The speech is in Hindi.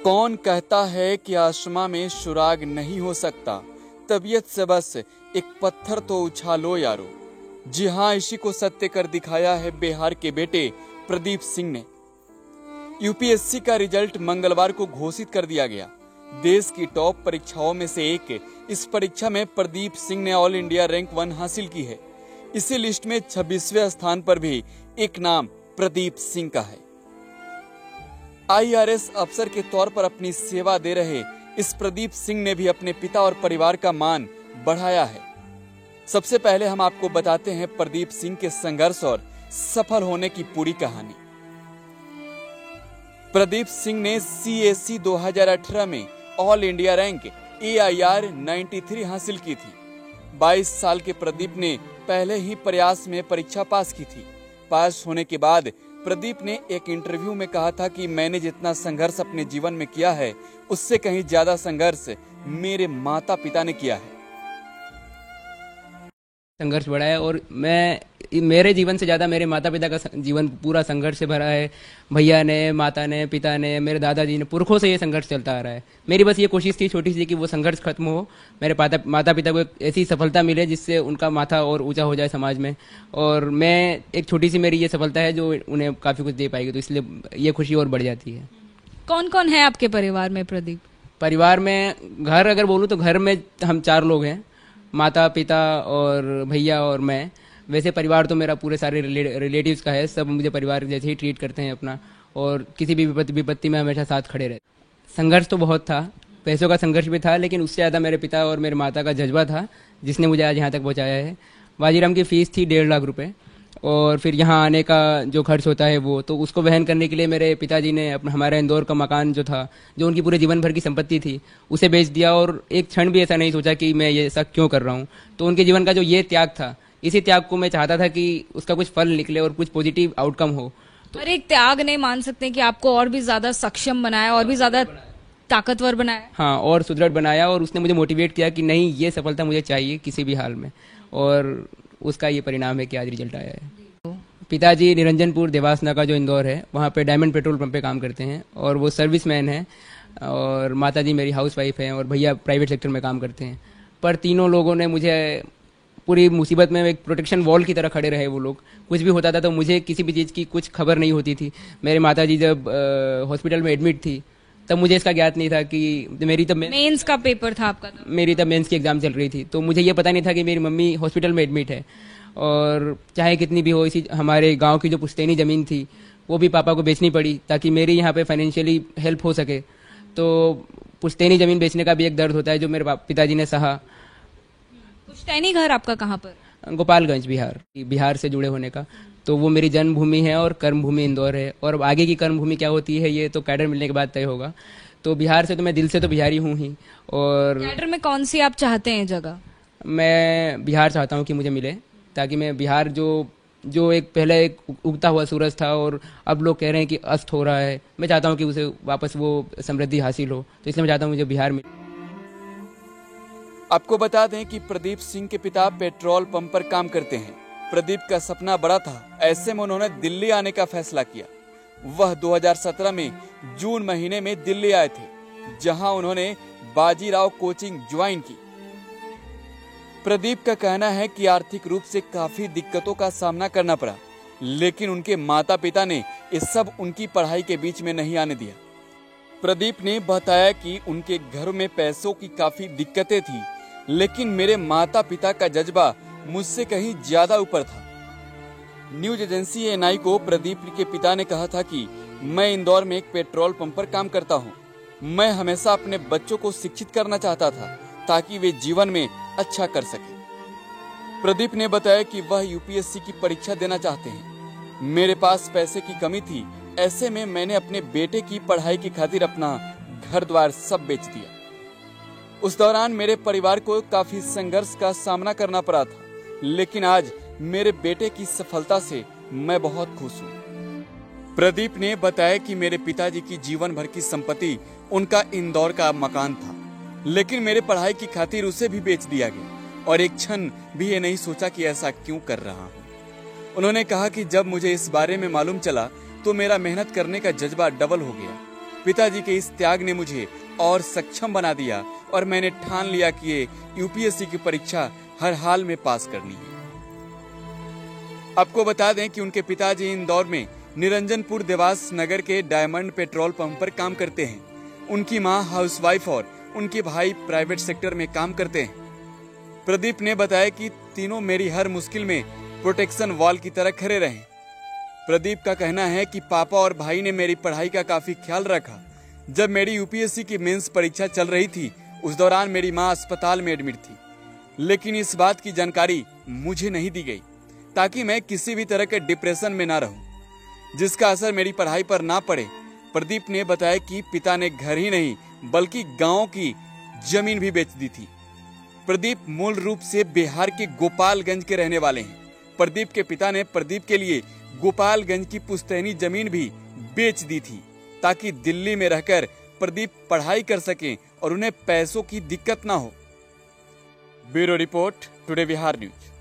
कौन कहता है कि आसमां में सुराग नहीं हो सकता, तबीयत से बस एक पत्थर तो उछालो यारो। जी हाँ, इसी को सत्य कर दिखाया है बिहार के बेटे प्रदीप सिंह ने। यूपीएससी का रिजल्ट मंगलवार को घोषित कर दिया गया। देश की टॉप परीक्षाओं में से एक इस परीक्षा में प्रदीप सिंह ने ऑल इंडिया रैंक 1 हासिल की है। इसी लिस्ट में 26वें स्थान पर भी एक नाम प्रदीप सिंह का है। आईआरएस अफसर के तौर पर अपनी सेवा दे रहे इस प्रदीप सिंह ने भी अपने पिता और परिवार का मान बढ़ाया है। सबसे पहले हम आपको बताते हैं प्रदीप सिंह के संघर्ष और सफल होने की पूरी कहानी। प्रदीप सिंह ने सीएसई 2018 में ऑल इंडिया रैंक AIR 93 हासिल की थी। 22 साल के प्रदीप ने पहले ही प्रयास में परीक्षा पास की थी। पास होने के बाद प्रदीप ने एक इंटरव्यू में कहा था कि मैंने जितना संघर्ष अपने जीवन में किया है, उससे कहीं ज्यादा संघर्ष मेरे माता पिता ने किया है। संघर्ष बढ़ा है और मेरे जीवन से ज़्यादा मेरे माता पिता का जीवन पूरा संघर्ष से भरा है। भैया ने, माता ने, पिता ने, मेरे दादाजी ने, पुरखों से ये संघर्ष चलता आ रहा है। मेरी बस ये कोशिश थी छोटी सी कि वो संघर्ष खत्म हो, मेरे माता पिता को एक ऐसी सफलता मिले जिससे उनका माथा और ऊंचा हो जाए समाज में, और मैं एक छोटी सी मेरी ये सफलता है जो उन्हें काफ़ी कुछ दे पाएगी, तो इसलिए ये खुशी और बढ़ जाती है। कौन कौन है आपके परिवार में प्रदीप? परिवार में घर अगर बोलूँ तो घर में हम 4 लोग हैं, माता पिता और भैया और मैं। वैसे परिवार तो मेरा पूरे सारे रिलेटिव्स का है, सब मुझे परिवार जैसे ही ट्रीट करते हैं अपना, और किसी भी विपत्ति में हमेशा साथ खड़े रहते। संघर्ष तो बहुत था, पैसों का संघर्ष भी था, लेकिन उससे ज़्यादा मेरे पिता और मेरे माता का जज्बा था जिसने मुझे आज यहाँ तक पहुँचाया है। वाजीराम की फ़ीस थी 1.5 लाख रुपये, और फिर यहाँ आने का जो खर्च होता है वो तो उसको वहन करने के लिए मेरे पिताजी ने हमारा इंदौर का मकान जो था, जो उनकी पूरे जीवन भर की संपत्ति थी, उसे बेच दिया, और एक क्षण भी ऐसा नहीं सोचा कि मैं ये ऐसा क्यों कर रहा हूँ। तो उनके जीवन का जो ये त्याग था, इसी त्याग को मैं चाहता था कि उसका कुछ फल निकले और कुछ पॉजिटिव आउटकम हो। तो और एक त्याग नहीं मान सकते कि आपको और भी ज्यादा सक्षम बनाया, और भी ज्यादा ताकतवर बनाया। हाँ, और सुदृढ़ बनाया, और उसने मुझे मोटिवेट किया कि नहीं, ये सफलता मुझे चाहिए किसी भी हाल में, और उसका ये परिणाम है कि आज रिजल्ट आया है। पिताजी निरंजनपुर देवासना का जो इंदौर है, वहाँ पे डायमंड पेट्रोल पंप पे काम करते हैं, और वो सर्विसमैन हैं, और माताजी मेरी हाउसवाइफ हैं, और भैया प्राइवेट सेक्टर में काम करते हैं। पर तीनों लोगों ने मुझे पूरी मुसीबत में एक प्रोटेक्शन वॉल की तरह खड़े रहे। वो लोग, कुछ भी होता था तो मुझे किसी भी चीज़ की कुछ खबर नहीं होती थी। मेरे माताजी जब हॉस्पिटल में एडमिट थी तब मुझे इसका ज्ञात नहीं था कि मेरी तब मेंस का पेपर था आपका, मेरी तब मेंस की एग्जाम चल रही थी, तो मुझे ये पता नहीं था कि मेरी मम्मी हॉस्पिटल में एडमिट है। और चाहे कितनी भी हो, इसी हमारे गांव की जो पुश्तैनी ज़मीन थी वो भी पापा को बेचनी पड़ी ताकि मेरी यहाँ पे फाइनेंशियली हेल्प हो सके। तो पुश्तैनी ज़मीन बेचने का भी एक दर्द होता है जो मेरे पिताजी ने सहा। पुश्तैनी घर आपका कहाँ पर? गोपालगंज, बिहार से जुड़े होने का, तो वो मेरी जन्मभूमि है और कर्मभूमि इंदौर है। और अब आगे की कर्मभूमि क्या होती है ये तो कैडर मिलने के बाद तय होगा। तो बिहार से तो मैं दिल से तो बिहारी हूँ ही। और कैडर में कौन सी आप चाहते हैं जगह? मैं बिहार चाहता हूँ कि मुझे मिले, ताकि मैं बिहार जो एक पहले एक उगता हुआ सूरज था और अब लोग कह रहे हैं कि अस्त हो रहा है, मैं चाहता हूँ कि उसे वापस वो समृद्धि हासिल हो, तो इसलिए मैं चाहता हूँ मुझे बिहार मिले। आपको बता दें कि प्रदीप सिंह के पिता पेट्रोल पंप पर काम करते हैं। प्रदीप का सपना बड़ा था, ऐसे में उन्होंने दिल्ली आने का फैसला किया। वह 2017 में जून महीने में दिल्ली आए थे, जहां उन्होंने बाजीराव कोचिंग ज्वाइन की। प्रदीप का कहना है कि आर्थिक रूप से काफी दिक्कतों का सामना करना पड़ा, लेकिन उनके माता पिता ने ये सब उनकी पढ़ाई के बीच में नहीं आने दिया। प्रदीप ने बताया कि उनके घर में पैसों की काफी दिक्कतें थी, लेकिन मेरे माता पिता का जज्बा मुझसे कहीं ज्यादा ऊपर था। न्यूज एजेंसी एएनआई को प्रदीप के पिता ने कहा था कि मैं इंदौर में एक पेट्रोल पंप पर काम करता हूँ। मैं हमेशा अपने बच्चों को शिक्षित करना चाहता था ताकि वे जीवन में अच्छा कर सके। प्रदीप ने बताया कि वह यूपीएससी की परीक्षा देना चाहते हैं। मेरे पास पैसे की कमी थी, ऐसे में मैंने अपने बेटे की पढ़ाई की खातिर अपना घर द्वार सब बेच दिया। उस दौरान मेरे परिवार को काफी संघर्ष का सामना करना पड़ा था, लेकिन आज मेरे बेटे की सफलता से मैं बहुत खुश हूँ। प्रदीप ने बताया कि मेरे पिताजी की जीवन भर की संपत्ति उनका इंदौर का मकान था, लेकिन मेरे पढ़ाई की खातिर उसे भी बेच दिया गया, और एक क्षण भी ये नहीं सोचा कि ऐसा क्यों कर रहा हूँ। उन्होंने कहा कि जब मुझे इस बारे में मालूम चला तो मेरा मेहनत करने का जज्बा डबल हो गया। पिताजी के इस त्याग ने मुझे और सक्षम बना दिया और मैंने ठान लिया कि ये यूपीएससी की परीक्षा हर हाल में पास करनी है। आपको बता दें कि उनके पिताजी इंदौर में निरंजनपुर देवास नगर के डायमंड पेट्रोल पंप पर काम करते हैं। उनकी मां हाउसवाइफ और उनके भाई प्राइवेट सेक्टर में काम करते हैं। प्रदीप ने बताया कि तीनों मेरी हर मुश्किल में प्रोटेक्शन वॉल की तरह खड़े रहे। प्रदीप का कहना है कि पापा और भाई ने मेरी पढ़ाई का काफी ख्याल रखा। जब मेरी यूपीएससी की मेंस परीक्षा चल रही थी, उस दौरान मेरी मां अस्पताल में एडमिट थी, लेकिन इस बात की जानकारी मुझे नहीं दी गई ताकि मैं किसी भी तरह के डिप्रेशन में ना रहूं, जिसका असर मेरी पढ़ाई पर ना पड़े। प्रदीप ने बताया कि पिता ने घर ही नहीं बल्कि गांव की जमीन भी बेच दी थी। प्रदीप मूल रूप से बिहार के गोपालगंज के रहने वाले हैं। प्रदीप के पिता ने प्रदीप के लिए गोपालगंज की पुश्तैनी जमीन भी बेच दी थी ताकि दिल्ली में रहकर प्रदीप पढ़ाई कर सकें और उन्हें पैसों की दिक्कत ना हो। Bureau report, today Bihar news.